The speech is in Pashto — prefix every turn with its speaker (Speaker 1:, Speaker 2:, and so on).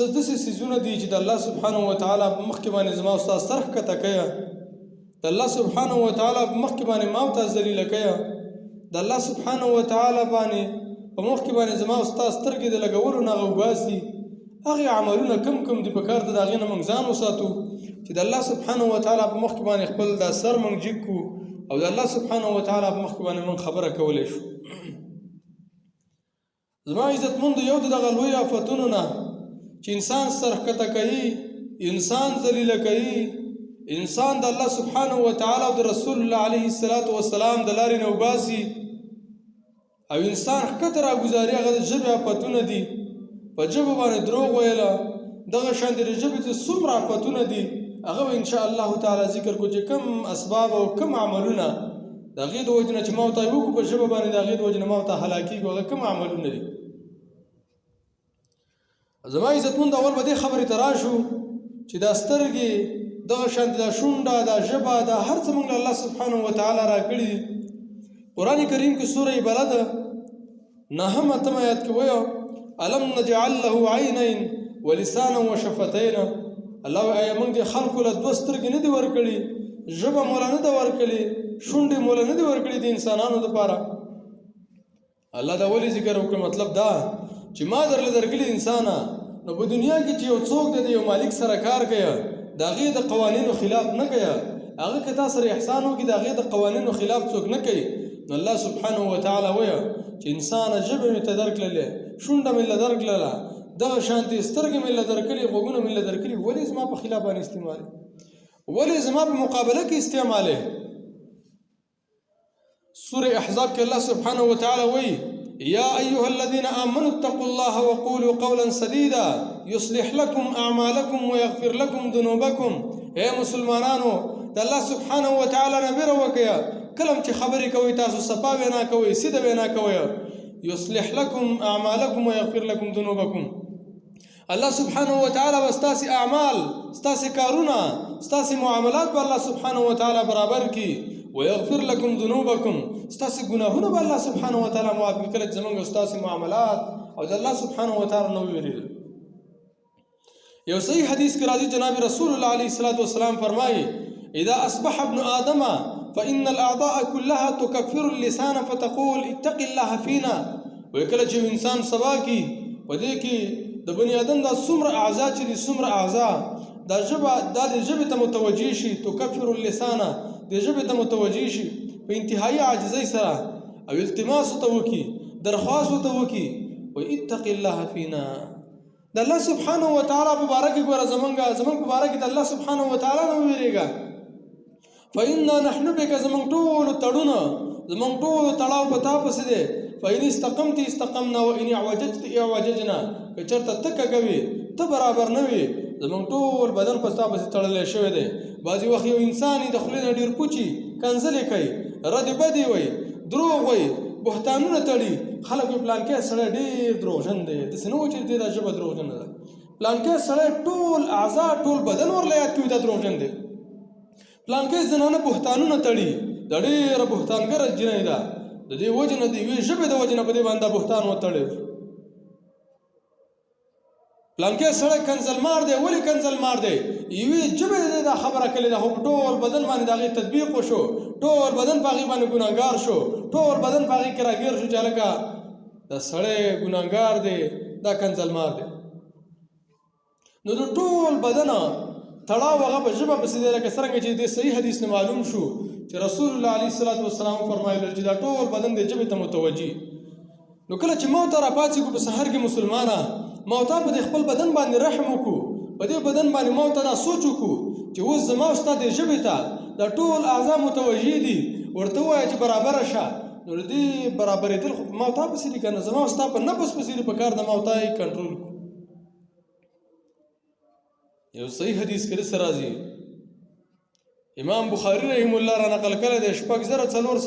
Speaker 1: څه داسې څیزونه دي چې د الله سبحانه وتعالی په مخکې باندې زما او ستا سر ښکته کیه، د الله سبحانه وتعالی په مخکې باندې ما او تا ذلیله کیه، د الله سبحانه وتعالی باندې په مخکې باندې زما او ستا سترګې د لګولو نه هغه وباسي. هغې عملونه کم دي پکار ده د هغې نه موږ ځان وساتو چې د الله سبحانه وتعالی په مخکې باندې خپل دا سر موږ جګ کړو او د الله سبحانه وتعالی په مخکې باندې موږ خبره کولی شو. زما عزتمندو یو د دغه لوی آفتونو نه چې انسان سر ښکته کوي، انسان ذلیله کوي، انسان د الله سبحانه وتعالی او د رسول الله علیه السلام د لارې نه وباسي او انسان ښکته راګوزاري، هغه د ژبې آفتونه دي. په ژبه باندې دروغ ویله، دغه شانتې د ژبې ته څومره آفتونه دي هغه به انشاء الله تعالی ذکر کړو چې کوم اسباب او کوم عملونه د هغې د وجې نه چې ما ورته وکړو په ژبه باندې د هغې د وجې نه ما ورته هلاکېږو، هغه کوم عملونه دي. زما عزتمند اول به دې خبرې ته راشو چې دا سترګې، دغه شانتې دا شونډه، دا ژبه، دا هر څه موږ له الله سبحانه وتعالی راکړي دي. قرآن کریم کې سوره بلده 9 آیات کې وایي الم نجعل له عینین ولسانا وشفتین. الله آیا موږ د خلکو له دوه سترګې نه دي ورکړي، ژبه مولا نه ده ورکړي، شونډې مولا نه دي ورکړي د انسانانو دپاره. الله دا ولې ذکر وکړ؟ مطلب دا چې ما درله درکړي انسانه، نو په دنیا کې چې یو څوک دی د یو مالک سره کار کوي د هغې د قوانینو خلاف نه کوي، هغه که تا سره احسان وکړي د هغې د قوانینو خلاف څوک نه کوي، نو الله سبحانه وتعالی وایي چې انسانه ژبه مې ته درکړلې، شونډه مې له درکړله، دغه شانتې سترګې مې له درکړي، غوږونه مې له درکړي، ولې زما په خلاف باندې استعمالوي؟ ولې زما په مقابله کې استعمالوي؟ سوره احزاب کې الله سبحانه وتعالی وایي یا ایها الذین آمنوا اتقوا الله وقولوا قولا سدیدا یصلح لكم اعمالکم ویغفر لكم ذنوبکم. اے مسلمانانو د الله سبحانه وتعالی نه ویره وکړه، کله چې خبرې کوئ تاسو صفا وینا کوئ، سیده وینا کوئ. یصلح لكم اعمالکم ویغفر لكم ذنوبکم. الله سبحانه وتعالی به ستاسې اعمال، ستاسې کارونه، ستاسې معاملات به الله سبحانه وتعالی برابر کړي. ويغفر لكم ذنوبكم، ستاسې ګناهونه به الله سبحانه وتعالی معاف کړي. کله چې زموږ ستاسې معاملات او د الله سبحانه وتعالی نه وویریدل. یو صحیح حدیث کې راځي جناب رسول الله علیه السلام فرمایي اذا اصبح ابن آدم فإن الأعضاء كلها تكفر اللسان فتقول اتق الله فينا. وکله چې انسان سبا کی په دې کې د بنی آدم دا څومره اعضاء چې دي، څومره اعضاء دا ژبه دا د ژبې ته متوجه شي، تکفر اللسان د ژبې ته متوجه شي په انتهایی عاجزۍ سره او التماس ته وکړي، درخواست ته وکړي و اتق الله فینا. د الله سبحانه وتعالی په باره کې ګوره زمونږ په باره کې د الله سبحانه وتعالی نه وویرېږه. فإنا نحن بک، زمونږ ټولو تړونه، زمونږ ټولو تړاو په تا پسې دی. فإن استقمت استقمنا وإن اعوججت اعوججنا. که چېرته ته کږه ته برابر نه وي، زمونږ ټول بدن په ستا پسې تړلی شوی دی. بعضې وخت یو انسان د خولې نه ډېر پوچي، کنځلې کوي، ردې بدې وایي، دروغ وایي، بهتانونه تړي. خلک وایي پلانکی سړی ډېر دروغجن دی. داسې نه وایي چې دې دا ژبه دروغجنه ده. پلانکی سړی ټول اعضا، ټول بدن ورله یاد کوي دا دروغجن دی. پلانکی زنانه بهتانونه تړي، دا ډېره بهتانګره جنۍ ده، د دې وجې نه د یوې ژبې د وجې نه په دې باندې دا بهتان وتړی. پلانکی سړی کنځلمار دی. ولې کنځلمار دی؟ یوې ژبې د دا خبره کړې ده، خو په ټول بدن باندې د هغې تطبیق وشو، ټول بدن په هغې باندې ګناهګار شو، ټول بدن په هغې کې راګیر شو چې هلکه دا سړی ګناهګار دی، دا کنځلمار دی. نو د ټول بدن تړاو هغه په ژبه پسې دی، لکه څرنګه چې د صحیح حدیث نه معلوم شو چې رسول الله علیه السلام فرمایل چې دا ټول بدن د ژبې ته متوجي. نو کله چې موت راپاڅېږو په سحر کې مسلمانه، موتا په دې خپل بدن باندې رحم وکړو، په دې بدن باندې موتا دا سوچ وکړو چې اوس زما او ستا دې ژبې ته دا ټول اعضا متوجي دي، ورته ووایه چې برابره شه. نو د دې برابرېدل خو په موتا پسې دي که نه، زما او ستا په نفس پسې دي، په کار د موتا یې کنټرول کړو. یو صحیح حدیث کې داسې راځي، امام بخاري رحم الله را نقل کړی دی 6400